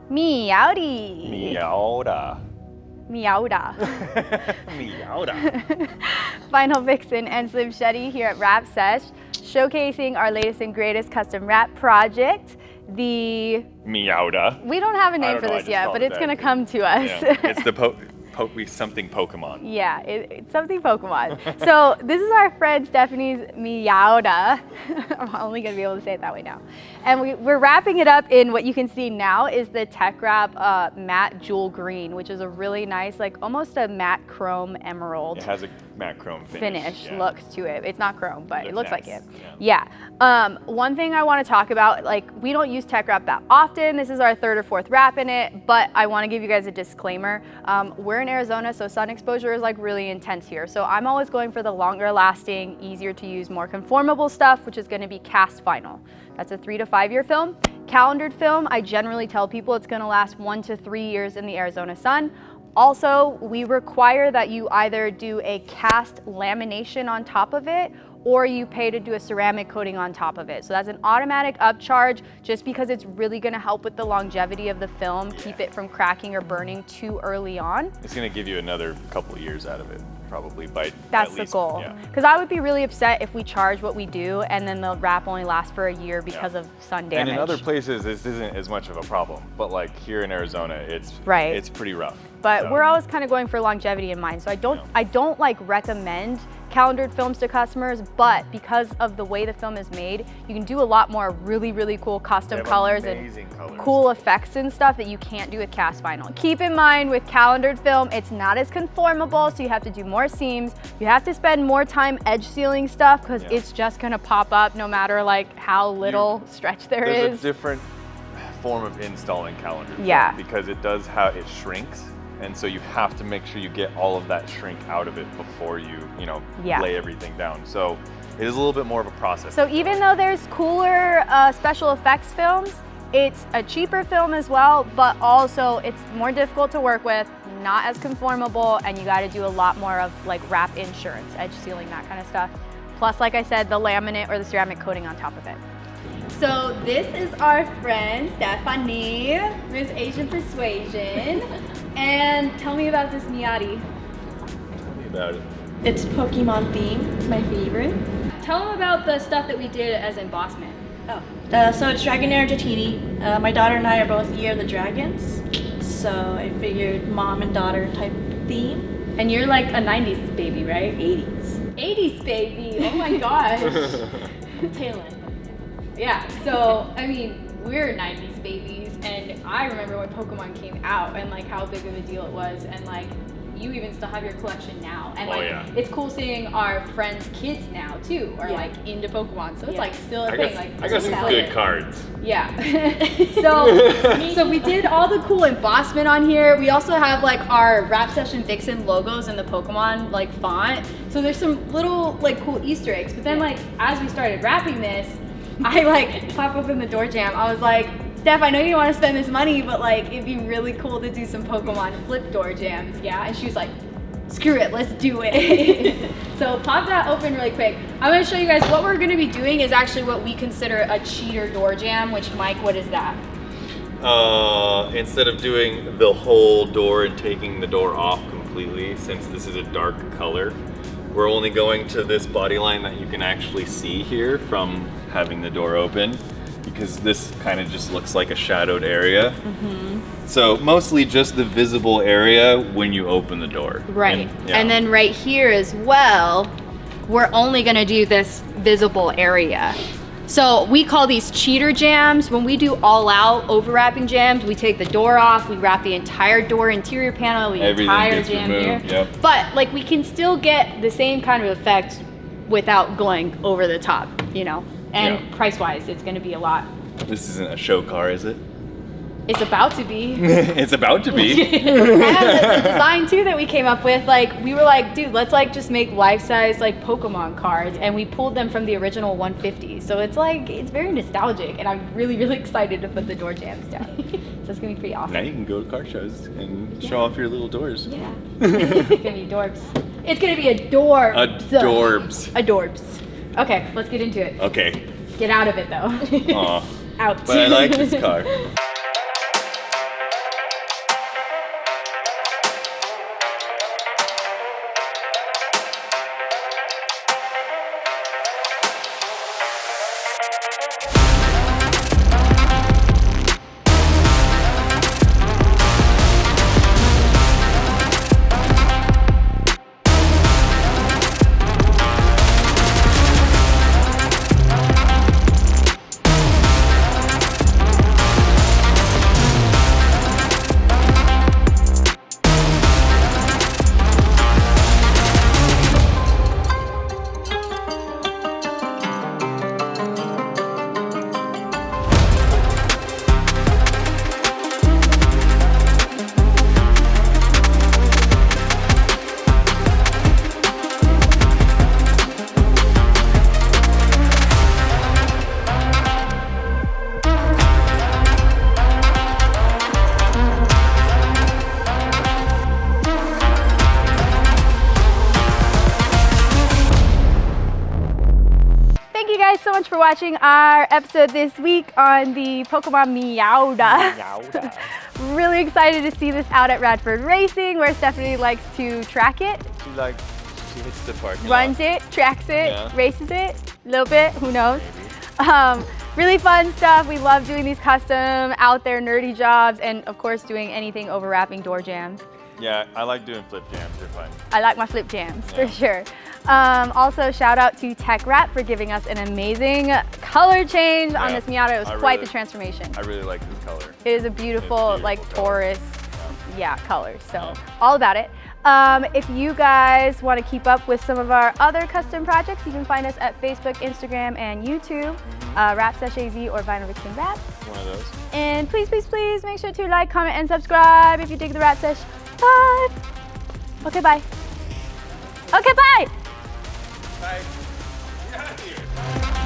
Meowdy. Miata. Meowda. Miata. Vinyl Vixen and Slim Shady here at Wrapsesh, showcasing our latest and greatest custom wrap project, the... Miata. We don't have a name for this yet, but it's going to come to us. Yeah. It's the something Pokemon. Yeah, it's something Pokemon. So this is our friend Stephanie's Miata. I'm only going to be able to say it that way now. And we're wrapping it up in what you can see now is the Teckwrap Matte Jewel Green, which is a really nice, like almost a matte chrome emerald. It has a matte chrome finish looks to it. It's not chrome, but it looks nice. like it. Yeah. One thing I want to talk about, like we don't use Teckwrap that often. This is our third or fourth wrap in it, but I want to give you guys a disclaimer. We're in Arizona, so sun exposure is like really intense here. So I'm always going for the longer lasting, easier to use, more conformable stuff, which is going to be cast vinyl. That's a 3 to 5 year film. Calendared film, I generally tell people it's going to last 1 to 3 years in the Arizona sun. Also, we require that you either do a cast lamination on top of it or you pay to do a ceramic coating on top of it. So that's an automatic upcharge just because it's really gonna help with the longevity of the film, keep it from cracking or burning too early on. It's gonna give you another couple of years out of it, probably by That's at the least, goal. Yeah. Because I would be really upset if we charge what we do and then the wrap only lasts for a year because of sun damage. And in other places, this isn't as much of a problem, but like here in Arizona, it's pretty rough. But we're always kind of going for longevity in mind. So I don't like recommend calendared films to customers, but because of the way the film is made, you can do a lot more really, really cool custom colors and cool effects and stuff that you can't do with cast vinyl. Keep in mind with calendared film, it's not as conformable, so you have to do more seams. You have to spend more time edge sealing stuff because it's just gonna pop up no matter like how little stretch there is. There's a different form of installing calendared film because it does how it shrinks. And so you have to make sure you get all of that shrink out of it before you lay everything down. So it is a little bit more of a process. So even though there's cooler special effects films, it's a cheaper film as well, but also it's more difficult to work with, not as conformable, and you got to do a lot more of like wrap insurance, edge sealing, that kind of stuff. Plus, like I said, the laminate or the ceramic coating on top of it. So this is our friend Stephanie, Miss Asian Persuasion. And tell me about this Miata. Tell me about it. It's Pokemon themed. It's my favorite. Tell them about the stuff that we did as embossment. Oh. So it's Dragonair Dratini. My daughter and I are both Year of the Dragons. So I figured mom and daughter type theme. And you're like a 90s baby, right? 80s. 80s baby, oh my gosh. Tail end. Yeah, so I mean, we're 90s babies, and I remember when Pokemon came out and like how big of a deal it was, and like you even still have your collection now, and it's cool seeing our friends' kids now too are like into Pokemon, so it's like still a thing. I got some good cards. Yeah. So we did all the cool embossment on here. We also have like our Wrapsesh and Vixen logos in the Pokemon like font. So there's some little like cool Easter eggs. But then like as we started wrapping this, I like pop open the door jam. I was like, Steph, I know you want to spend this money, but like it'd be really cool to do some Pokemon flip door jams, yeah? And she was like, screw it, let's do it. So pop that open really quick. I'm gonna show you guys what we're gonna be doing is actually what we consider a cheater door jam, which Mike, what is that? Instead of doing the whole door and taking the door off completely, since this is a dark color, we're only going to this body line that you can actually see here from having the door open, because this kind of just looks like a shadowed area. So mostly just the visible area when you open the door. Right, and then right here as well, we're only gonna do this visible area. So we call these cheater jams. When we do all out overwrapping jams, we take the door off, we wrap the entire door interior panel, the entire jam here. But like we can still get the same kind of effect without going over the top, you know? And price-wise, it's gonna be a lot. This isn't a show car, is it? It's about to be. It's about to be. I have the design too that we came up with. Like we were like, dude, let's like just make life-size like Pokemon cards, and we pulled them from the original 150. So it's like it's very nostalgic, and I'm really, really excited to put the door jams down. So it's gonna be pretty awesome. Now you can go to car shows and show off your little doors. Yeah. It's gonna be adorbs. It's gonna be adorbs. Adorbs. Adorbs. Okay, let's get into it. Okay. Get out of it though. Aw. Out. But I like this car. guys so much for watching our episode this week on the Pokemon Miata. Really excited to see this out at Radford Racing, where Stephanie likes to track it. She hits the parking lot. Runs it, tracks it, races it, a little bit, who knows. Really fun stuff. We love doing these custom, out there, nerdy jobs, and of course doing anything overwrapping door jams. Yeah, I like doing flip jams, they're fun. I like my flip jams, for sure. Also, shout out to Teckwrap for giving us an amazing color change on this Miata. It was quite the transformation. I really like this color. It is a beautiful like Taurus, color. So all about it. If you guys want to keep up with some of our other custom projects, you can find us at Facebook, Instagram, and YouTube. Wrapsesh AZ or Vinyl Vixen Wraps. One of those. And please, please, please make sure to like, comment, and subscribe if you dig the Wrapsesh. Bye. Okay, bye. Okay, bye. Bye. Get out of here.